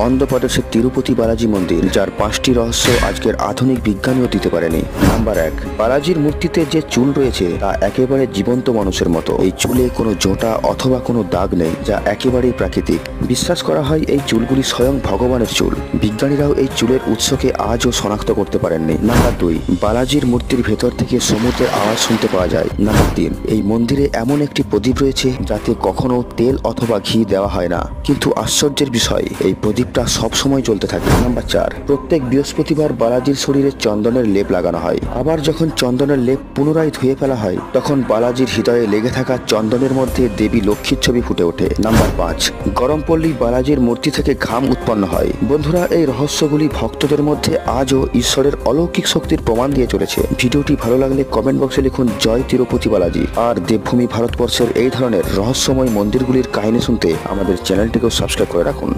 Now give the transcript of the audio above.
অন্ধ্রপ্রদেশের তিরুপতি বালাজি মন্দির, যার 5টি রহস্য আজকের আধুনিক বিজ্ঞানীও দিতে পারেনি। নাম্বার 1, বালাজির মূর্তিতে যে চুল রয়েছে তা একেবারে জীবন্ত মানুষের মতো। এই চুলে কোনো জোঁটা অথবা কোনো দাগ নেই, যা একেবারেই প্রাকৃতিক। বিশ্বাস করা হয় এই চুলগুলি স্বয়ং ভগবানের চুল। বিজ্ঞানীরাও এই চুলের উৎসকে আজও শনাক্ত করতে পারেননি। নাম্বার 2, বালাজির মূর্তির ভেতর থেকে সমুদ্রের আওয়াজ শুনতে পাওয়া যায়। নাম্বার 3, এই মন্দিরে এমন একটি প্রদীপ রয়েছে যাতে কখনো তেল অথবা ঘি দেওয়া হয় না, কিন্তু আশ্চর্যের বিষয় এই প্রদীপটা সবসময় জ্বলতে থাকে। নাম্বার 4, প্রত্যেক বৃহস্পতিবার বালাজির শরীরে চন্দনের লেপ লাগানো হয়। আবার যখন চন্দনের লেপ পুনরায় ধুয়ে ফেলা হয়, তখন বালাজির হৃদয়ে লেগে থাকা চন্দনের মধ্যে দেবী লক্ষ্মীর ছবি ফুটে ওঠে। নাম্বার 5, গরম পড়লেই বালাজির মূর্তি থেকে ঘাম উৎপন্ন হয়। বন্ধুরা, এই রহস্যগুলি ভক্তদের মধ্যে আজও ঈশ্বরের অলৌকিক শক্তির প্রমাণ দিয়ে চলেছে। ভিডিওটি ভালো লাগলে কমেন্ট বক্সে লিখুন জয় তিরুপতি বালাজি। আর দেবভূমি ভারতবর্ষের এই ধরনের রহস্যময় মন্দিরগুলির কাহিনী শুনতে আমাদের চ্যানেলটিকেও সাবস্ক্রাইব করে রাখুন।